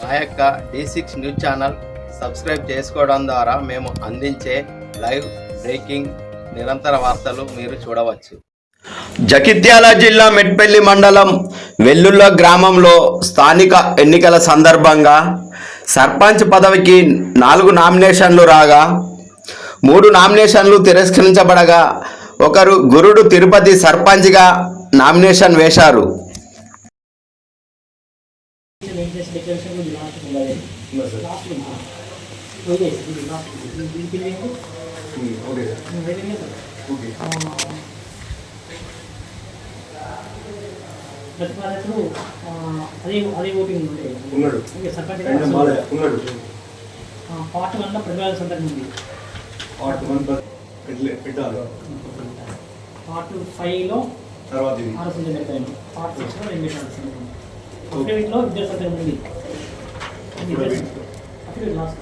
మా యొక్క D6 news channel subscribe చేసుకోవడం ద్వారా మేము అందించే లైవ్ బ్రేకింగ్ నిరంతర వార్తలు మీరు చూడవచ్చు. జగిత్యాల జిల్లా మెట్పల్లి మండలం వెల్లుల్ల గ్రామంలో స్థానిక ఎన్నికల సందర్భంగా సర్పంచ్ పదవికి 4 నామినేషన్లు రాగా 3 నామినేషన్లు తిరస్కరించబడగా ఒకరు గురుడు తిరుపతి సర్పంచ్గా నామినేషన్ వేశారు. అదే ఓటింగ్ సర్పంచ్ పార్ట్ 1 లో ప్రజల సందర్భం ఉంది. పార్ట్ 5 లో తర్వాత పార్ట్ 6 లో వీటిలో విద్యా సందర్భం ఉంది. లాస్ట్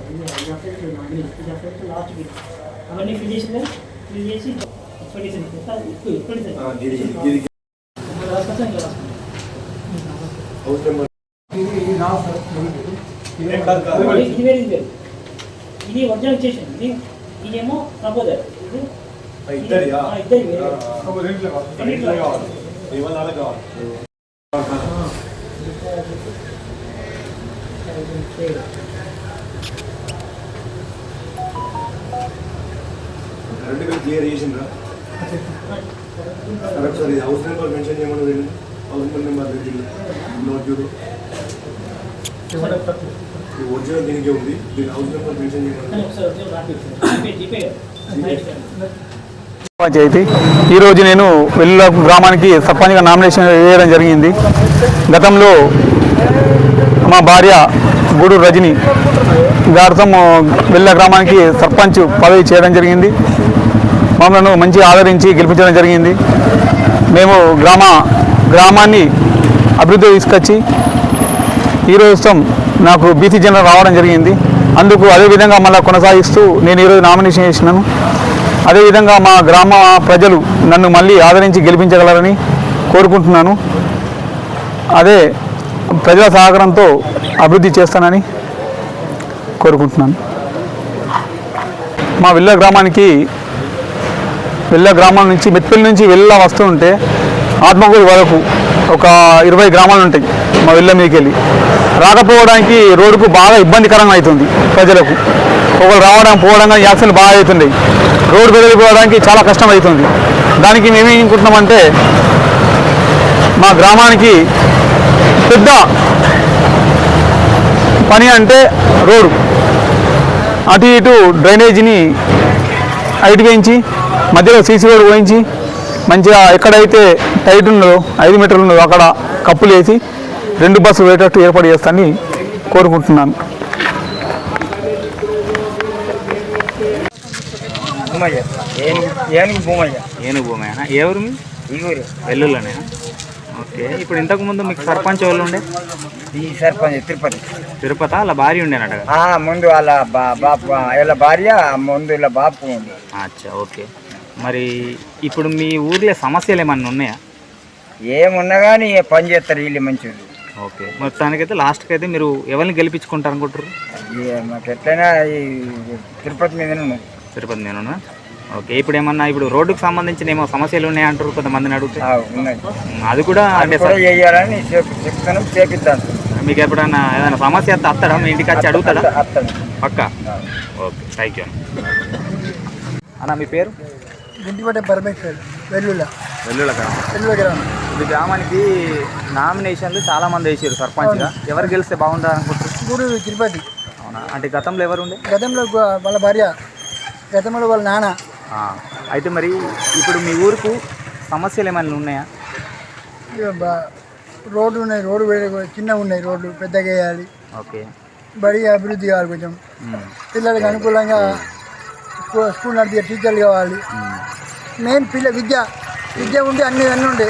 అవన్నీ ఫిల్ చేసి ఇది ఒరిజినల్ చేసింది. ఇదేమో ప్రపోజల్. క్లియర్ చేసిండ్రా సార్? ఇది హౌస్ నెంబర్ మెన్షన్ చేయమని హౌస్ నెంబర్ నోట్ ఒరిజినల్ దీనికే ఉంది. దీని హౌస్ నెంబర్ మెన్షన్ పంచాయతీ ఈరోజు నేను వెల్లుల గ్రామానికి సర్పంచ్గా నామినేషన్ వేయడం జరిగింది. గతంలో మా భార్య గూడు రజని గారితో వెల్లుల గ్రామానికి సర్పంచ్ పదవి చేయడం జరిగింది. మమ్మల్ని మంచి ఆదరించి గెలిపించడం జరిగింది. మేము గ్రామాన్ని అభివృద్ధి తీసుకొచ్చి ఈరోజు నాకు బీసీ జనరల్ రావడం జరిగింది. అందుకు అదేవిధంగా మళ్ళీ కొనసాగిస్తూ నేను ఈరోజు నామినేషన్ చేసినాను. అదేవిధంగా మా గ్రామ ప్రజలు నన్ను మళ్ళీ ఆదరించి గెలిపించగలరని కోరుకుంటున్నాను. అదే ప్రజల సహకారంతో అభివృద్ధి చేస్తానని కోరుకుంటున్నాను. మా వెల్లుల గ్రామం నుంచి మెట్పల్లి నుంచి వెల్లుల వస్తూ ఉంటే ఆత్మకూరు వరకు ఒక 20 గ్రామాలు ఉంటాయి. మా వెల్లుల మీదకి వెళ్ళి రాకపోవడానికి రోడ్డుకు బాగా ఇబ్బందికరంగా అవుతుంది. ప్రజలకు ఒకరు రావడం పోవడం కానీ యాక్సిడెంట్లు బాగా అవుతున్నాయి. రోడ్డు బదిలిపోవడానికి చాలా కష్టం అవుతుంది. దానికి మేమేమనుకుంటున్నామంటే మా గ్రామానికి పెద్ద పని అంటే రోడ్డు, అటు ఇటు డ్రైనేజీని హైట్ వేయించి మధ్యలో సీసీ రోడ్డు పోయించి మంచిగా ఎక్కడైతే టైట్ ఉన్నదో 5 మీటర్లు ఉన్నదో అక్కడ కప్పులు వేసి 2 బస్సులు వేటట్టు ఏర్పాటు చేస్తానని కోరుకుంటున్నాను. ఏనుగు భూమి ఏ ఊరు మీ? వెల్లుల్లోనే. ఓకే. ఇప్పుడు ఇంతకుముందు మీకు సర్పంచ్ వాళ్ళు ఉండే? ఈ సర్పంచ్ తిరుపతి అలా భార్య ఉండేనట. ముందు వాళ్ళ బాపు వాళ్ళ భార్య, ముందు వాళ్ళ బాపు ఉంది. అచ్చా, ఓకే. మరి ఇప్పుడు మీ ఊర్లో సమస్యలు ఏమన్నా ఉన్నాయా? ఏమున్నా కానీ పని చేస్తారు వీళ్ళు మంచిది. ఓకే. మొత్తానికైతే లాస్ట్కి అయితే మీరు ఎవరిని గెలిపించుకుంటారు అనుకుంటారు? మాకు ఎట్లయినా ఈ తిరుపతి మీదనే ఉన్నది. తిరుపతి మీదనా? ఓకే. ఇప్పుడు ఏమన్నా రోడ్డుకు సంబంధించిన ఏమో సమస్యలు ఉన్నాయంటారు కొంతమందిని అడిగితే? ఉన్నాయి. అది కూడా అంటే చేయాలని చెప్తాను, చేపిస్తాను. మీకు ఎప్పుడన్నా ఏదైనా సమస్య వస్తే వస్తాడా? మీ ఇంటికి వచ్చి అడుగుతాడా? పక్కా. ఓకే, థ్యాంక్ యూ అన్న. మీ పేరు? గుంటిపట్ట పరమేశ్వర్, వెల్లుల గ్రామం. ఈ గ్రామానికి నామినేషన్లు చాలా మంది వేసారు సర్పంచ్గా. ఎవరు గెలిస్తే బాగుంటుంది అనుకుంటారు? గూడు తిరుపతి. అవునా? అంటే గతంలో ఎవరు ఉండే? గతంలో వాళ్ళ భార్య, గతంలో వాళ్ళ నాన్న. అయితే మరి ఇప్పుడు మీ ఊరుకు సమస్యలు ఏమైనా ఉన్నాయా? రోడ్డు ఉన్నాయి, రోడ్డు చిన్నగా ఉన్నాయి, రోడ్లు పెద్దగా వేయాలి. ఓకే. బడి అభివృద్ధి కావాలి, కొంచెం పిల్లలకు అనుకూలంగా స్కూల్ నడిపే టీచర్లు కావాలి. మెయిన్ విద్య ఉంటే అన్నీ ఉండే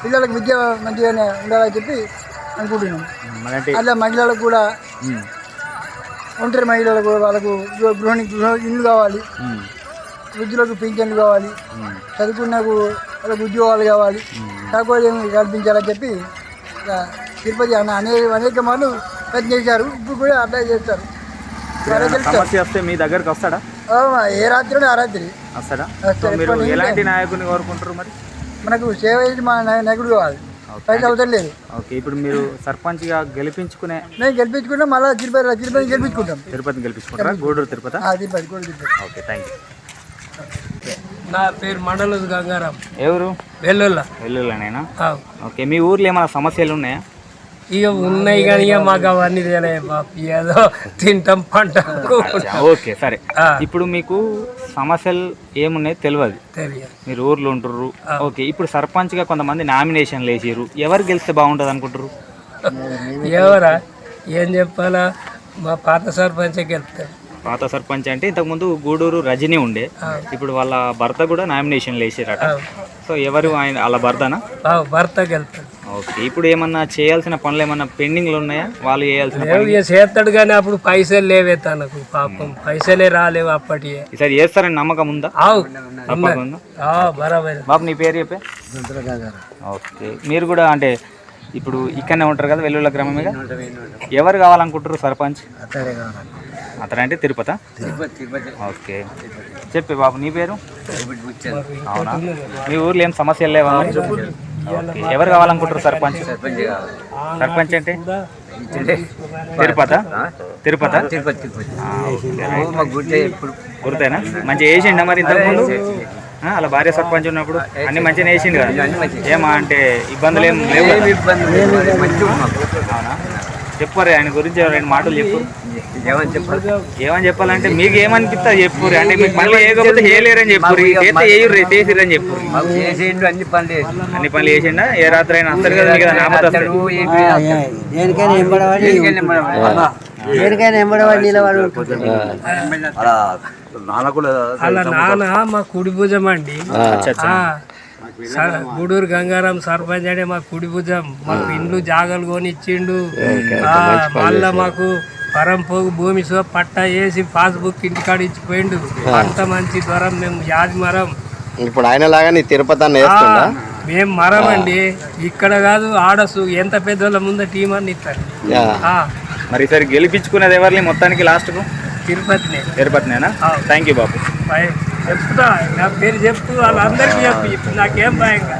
పిల్లలకు విద్య మంచిగానే ఉండాలని చెప్పి అనుకుంటున్నాం. అట్లా మహిళలకు కూడా, ఒంటరి మహిళలకు వాళ్ళకు గృహ ఇల్లు కావాలి, వృద్ధులకు పింఛన్లు కావాలి, చదువుకున్నకు వాళ్ళకు ఉద్యోగాలు కావాలి, తక్కువ కల్పించాలని చెప్పి తిరుపతి అనేక మార్లు ప్రయత్నం చేశారు. ఇప్పుడు కూడా అప్లై చేస్తారు. సమస్య వస్తే మీ దగ్గరకు వస్తాడా? ఏ రాత్రి ఆ రాత్రి వస్తాడా? వస్తాడు. మీరు ఎప్పుడు ఎలాంటి నాయకుని కోరుకుంటారు మరి? మనకు సేవ చేసి మా నాయకుడు కావాలి, పైసలు అవసరం లేదు. ఓకే, ఇప్పుడు మీరు సర్పంచ్గా గెలిపించుకునే మేము గెలిపించుకుంటాం, మళ్ళీ తిరుపతి గెలిపించుకుంటాం. తిరుపతిని గెలిపించుకుంటారా? గూడూరు తిరుపతి. తిరుపతి కూడా తిరుపతి. Okay, thank you. నా పేరు మండలం గంగారాం, ఎవరు? వెల్లుల్లా. వెల్లుల్లానేనా? ఓకే, మీ ఊర్లో ఏమైనా సమస్యలు ఉన్నాయా? ఇక ఉన్నాయి కానీ ఇక మాకు అవన్నీ తెలియదు బాపు, ఏదో తింటాం పంట. ఓకే, సరే. ఇప్పుడు మీకు సమస్యలు ఏమున్నాయి తెలియదు, మీరు ఊర్లో ఉంటుర్రు. ఓకే, ఇప్పుడు సర్పంచ్గా కొంతమంది నామినేషన్లు వేసిర్రు, ఎవరు గెలిస్తే బాగుంటుంది అనుకుంటారు? ఎవరా ఏం చెప్పాలా, మా పాత సర్పంచే గెలుస్తారు. పాత సర్పంచ్ అంటే ఇంతకుముందు గూడూరు రజనీ ఉండే, ఇప్పుడు వాళ్ళ భర్త కూడా నామినేషన్లు వేసారట. సో ఎవరు ఆయన వాళ్ళ భర్తనా? భర్త గెలుతాడు. ఓకే, ఇప్పుడు ఏమన్నా చేయాల్సిన పనులు ఏమన్నా పెండింగ్లు ఉన్నాయా? వాళ్ళు చేయాల్సిన చేస్తాడు కానీ అప్పుడు పైసలు లేవే తనకు, పాపం పైసలే రాలేవు అప్పటి. ఈసారి చేస్తారని నమ్మకం ఉందా? బరాబర్. బాబు నీ పేరు చెప్పే. ఓకే, మీరు కూడా అంటే ఇప్పుడు ఇక్కడనే ఉంటారు కదా, వెల్లుల్లా గ్రామమేగా. ఎవరు కావాలనుకుంటారు సర్పంచ్? అతను అంటే తిరుపతి. ఓకే, చెప్పే బాబు నీ పేరు. అవునా, మీ ఊర్లో ఏం సమస్యలు లేవా? ఓకే, ఎవరు కావాలనుకుంటారు సర్పంచ్? సర్పంచ్ అంటే తిరుపతి. గుర్తేనా? మంచిగా వేసిండా మరి ఇంతకుముందు? అలా భార్య సర్పంచ్ ఉన్నప్పుడు అన్ని మంచిగా వేసిండు కదా? ఏమా అంటే ఇబ్బందులు ఏం లేవు? అవునా, చెప్పారు ఆయన గురించి రెండు మాటలు చెప్పు. ఏమని చెప్పాలంటే మీకు ఏమనిపిస్తా చెప్పుర్రి, అంటే మీకు మళ్ళీ ఏకపోతే చేయలేరని చెప్పుర్రి, చేస్తే చేసిర్రని చెప్పుర్రి. అన్ని పనులు చేసిండా? ఏ రాత్రి అయినా వస్తారు కదా మీకు నామత అలా నాన్న మా కుడి భుజం అండి. గూడూరు గంగారాం సర్పంచ్ అంటే మా కుడి భుజం. మాకు ఇండ్లు జాగాలు కొనిచ్చిండు. మళ్ళా మాకు పరంపోగు భూమి పట్ట వేసి పాస్బుక్ ఇంటికాడ ఇచ్చిపోయిండు. అంత మంచి దూరం మేము యాజమరం. ఇప్పుడు ఆయన లాగా నీ తిరుపతి అన్న వేస్తుందా? మేము మరం అండి, ఇక్కడ కాదు ఆడసు. ఎంత పెద్దోళ్ళ ముందు టీం అని ఇస్తారు. మరి సరే గెలిపించుకునేది ఎవరిని మొత్తానికి లాస్ట్కు? తిరుపతినేనా? థ్యాంక్ యూ బాబు. చెప్తా, నా పేరు చెప్తూ వాళ్ళందరికీ చెప్పి నాకేం భయంగా.